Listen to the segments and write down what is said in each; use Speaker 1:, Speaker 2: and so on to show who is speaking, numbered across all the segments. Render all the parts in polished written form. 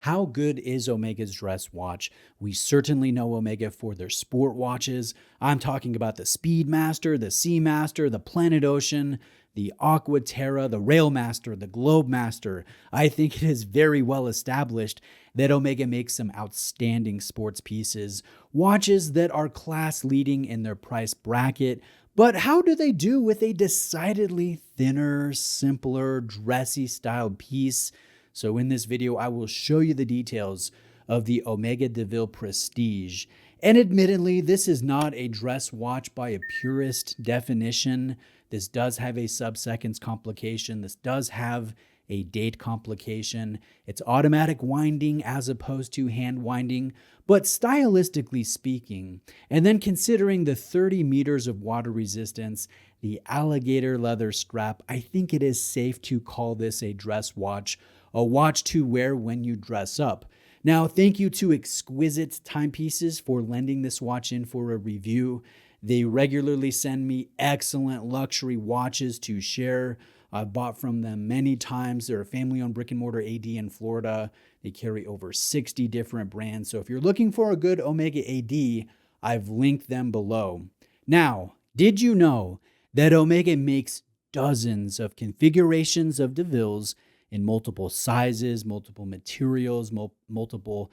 Speaker 1: How good is Omega's dress watch? We certainly know Omega for their sport watches. I'm talking about the Speedmaster, the Seamaster, the Planet Ocean, the Aqua Terra, the Railmaster, the Globemaster. I think it is very well established that Omega makes some outstanding sports pieces, watches that are class leading in their price bracket. But how do they do with a decidedly thinner, simpler, dressy styled piece? So in this video, I will show you the details of the Omega De Ville Prestige. And admittedly, this is not a dress watch by a purist definition. This does have a sub-seconds complication. This does have a date complication. It's automatic winding as opposed to hand winding. But stylistically speaking, and then considering the 30 meters of water resistance, the alligator leather strap, I think it is safe to call this a dress watch, a watch to wear when you dress up. Now, thank you to Exquisite Timepieces for lending this watch in for a review. They regularly send me excellent luxury watches to share. I've bought from them many times. They're a family-owned brick-and-mortar AD in Florida. They carry over 60 different brands. So if you're looking for a good Omega AD, I've linked them below. Now, did you know that Omega makes dozens of configurations of DeVille's in multiple sizes, multiple materials, multiple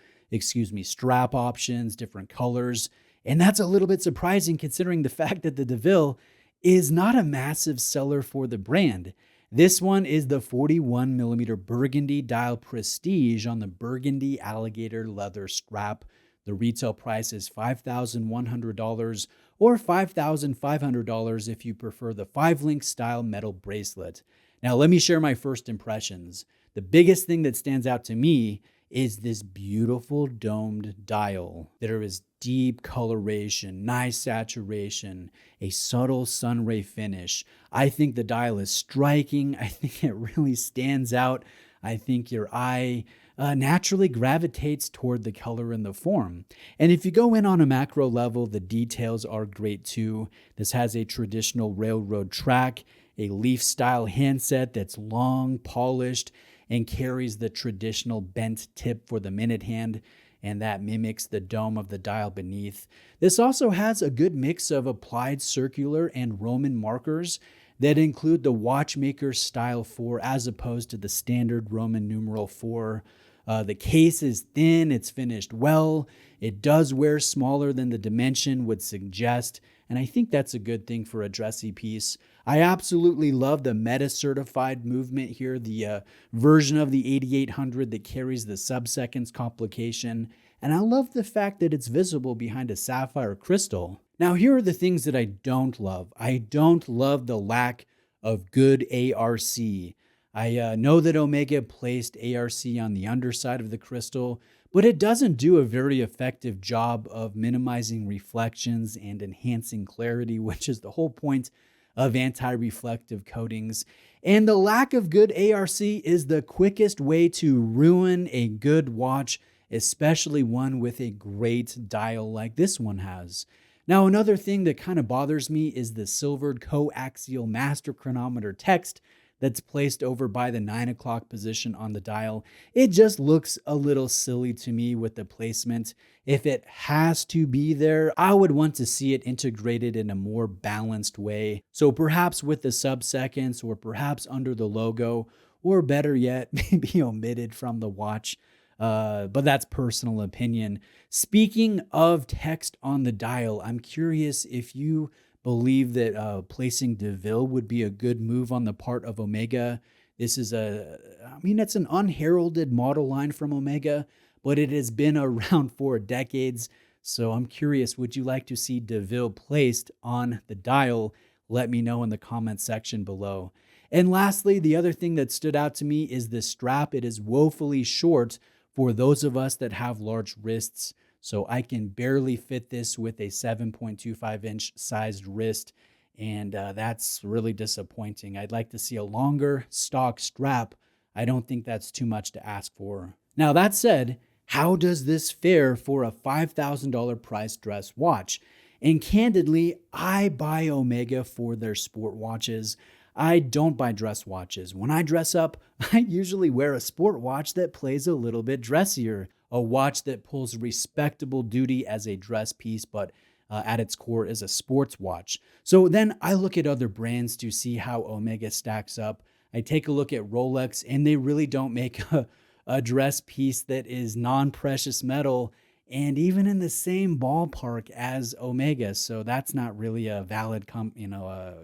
Speaker 1: strap options, different colors. And that's a little bit surprising considering the fact that the DeVille is not a massive seller for the brand. This one is the 41 millimeter burgundy dial Prestige on the burgundy alligator leather strap. The retail price is $5,100 or $5,500 if you prefer the 5-link style metal bracelet. Now, let me share my first impressions. The biggest thing that stands out to me is this beautiful domed dial. There is deep coloration, nice saturation, a subtle sunray finish. I think the dial is striking. I think it really stands out. I think your eye naturally gravitates toward the color and the form. And if you go in on a macro level, the details are great too. This has a traditional railroad track, a leaf style handset that's long, polished, and carries the traditional bent tip for the minute hand, and that mimics the dome of the dial beneath. This also has a good mix of applied circular and Roman markers that include the watchmaker's style 4 as opposed to the standard Roman numeral 4. The case is thin, it's finished well, it does wear smaller than the dimension would suggest, and I think that's a good thing for a dressy piece. I absolutely love the meta-certified movement here, the version of the 8800 that carries the sub-seconds complication, and I love the fact that it's visible behind a sapphire crystal. Now, here are the things that I don't love. I don't love the lack of good ARC. I know that Omega placed ARC on the underside of the crystal, but it doesn't do a very effective job of minimizing reflections and enhancing clarity, which is the whole point of anti-reflective coatings. And the lack of good ARC is the quickest way to ruin a good watch, especially one with a great dial like this one has. Now, another thing that kind of bothers me is the silvered coaxial master chronometer text that's placed over by the 9 o'clock position on the dial. It just looks a little silly to me with the placement. If it has to be there, I would want to see it integrated in a more balanced way. So perhaps with the sub-seconds or perhaps under the logo, or better yet, maybe omitted from the watch. But that's personal opinion. Speaking of text on the dial, I'm curious if you believe that placing DeVille would be a good move on the part of Omega. This is it's an unheralded model line from Omega, but it has been around for decades. So I'm curious, would you like to see DeVille placed on the dial? Let me know in the comment section below. And lastly, the other thing that stood out to me is the strap. It is woefully short for those of us that have large wrists. So I can barely fit this with a 7.25 inch sized wrist, and that's really disappointing. I'd like to see a longer stock strap. I don't think that's too much to ask for. Now, that said, how does this fare for a $5,000 price dress watch? And candidly, I buy Omega for their sport watches. I don't buy dress watches. When I dress up, I usually wear a sport watch that plays a little bit dressier, a watch that pulls respectable duty as a dress piece, but at its core is a sports watch. So then I look at other brands to see how Omega stacks up. I take a look at Rolex, and they really don't make a dress piece that is non-precious metal and even in the same ballpark as Omega. So that's not really a valid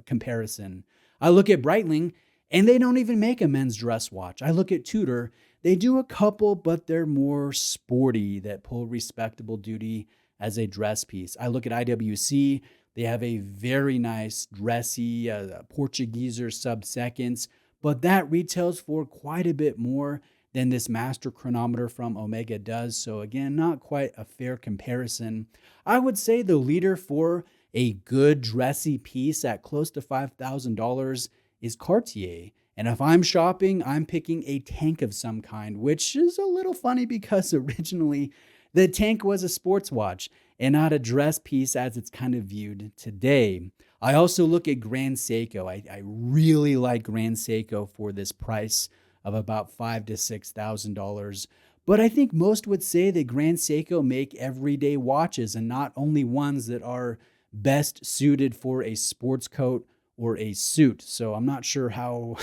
Speaker 1: comparison. I look at Breitling, and they don't even make a men's dress watch. I look at Tudor. They do a couple, but they're more sporty that pull respectable duty as a dress piece. I look at IWC. They have a very nice dressy Portugueser sub-seconds, but that retails for quite a bit more than this master chronometer from Omega does. So again, not quite a fair comparison. I would say the leader for a good dressy piece at close to $5,000 is Cartier. And if I'm shopping, I'm picking a tank of some kind, which is a little funny because originally the tank was a sports watch and not a dress piece as it's kind of viewed today. I also look at Grand Seiko. I really like Grand Seiko for this price of about $5,000 to $6,000. But I think most would say that Grand Seiko make everyday watches and not only ones that are best suited for a sports coat or a suit. So I'm not sure how,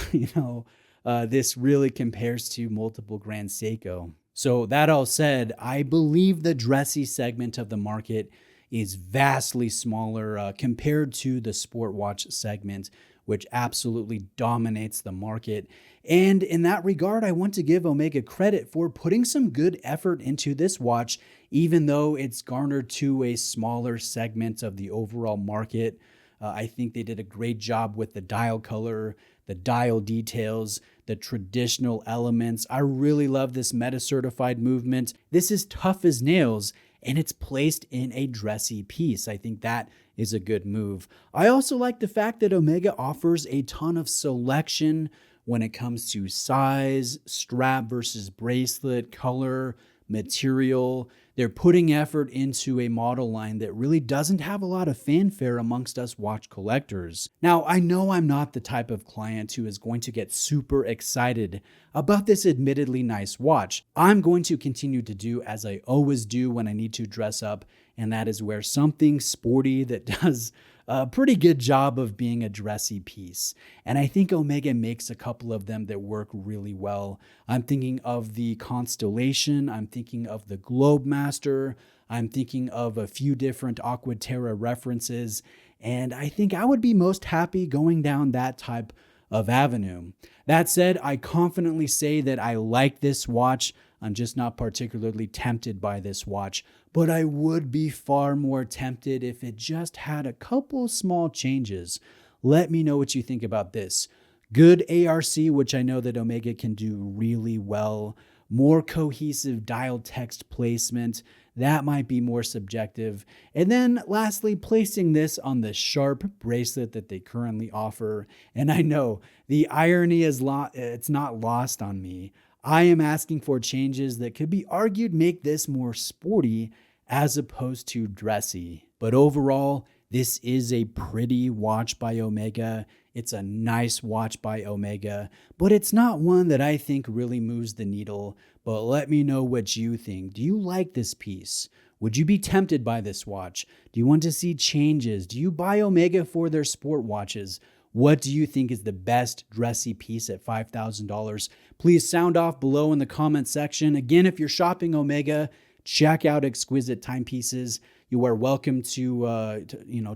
Speaker 1: this really compares to multiple Grand Seiko. So that all said, I believe the dressy segment of the market is vastly smaller compared to the sport watch segment, which absolutely dominates the market. And in that regard, I want to give Omega credit for putting some good effort into this watch, even though it's garnered to a smaller segment of the overall market. I think they did a great job with the dial color, the dial details, the traditional elements. I really love this meta-certified movement. This is tough as nails, and it's placed in a dressy piece. I think that is a good move. I also like the fact that Omega offers a ton of selection when it comes to size, strap versus bracelet, color, material. They're putting effort into a model line that really doesn't have a lot of fanfare amongst us watch collectors. Now, I know I'm not the type of client who is going to get super excited about this admittedly nice watch. I'm going to continue to do as I always do when I need to dress up, and that is wear something sporty that does a pretty good job of being a dressy piece. And I think Omega makes a couple of them that work really well. I'm thinking of the Constellation. I'm thinking of the Globemaster. I'm thinking of a few different Aquaterra references. And I think I would be most happy going down that type of avenue. That said, I confidently say that I like this watch. I'm just not particularly tempted by this watch, but I would be far more tempted if it just had a couple small changes. Let me know what you think about this. Good ARC, which I know that Omega can do really well. More cohesive dial text placement. That might be more subjective. And then lastly, placing this on the sharp bracelet that they currently offer. And I know the irony is it's not lost on me. I am asking for changes that could be argued make this more sporty as opposed to dressy. But overall, this is a pretty watch by Omega. It's a nice watch by Omega, but it's not one that I think really moves the needle. But let me know what you think. Do you like this piece? Would you be tempted by this watch? Do you want to see changes? Do you buy Omega for their sport watches? What do you think is the best dressy piece at $5,000? Please sound off below in the comment section. Again, if you're shopping Omega, check out Exquisite Timepieces. You are welcome to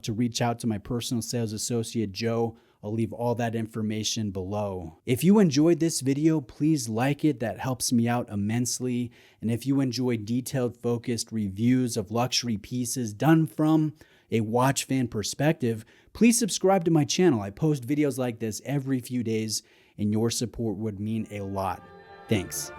Speaker 1: reach out to my personal sales associate, Joe. I'll leave all that information below. If you enjoyed this video, please like it. That helps me out immensely. And if you enjoy detailed, focused reviews of luxury pieces done from a watch fan perspective, please subscribe to my channel. I post videos like this every few days, and your support would mean a lot. Thanks.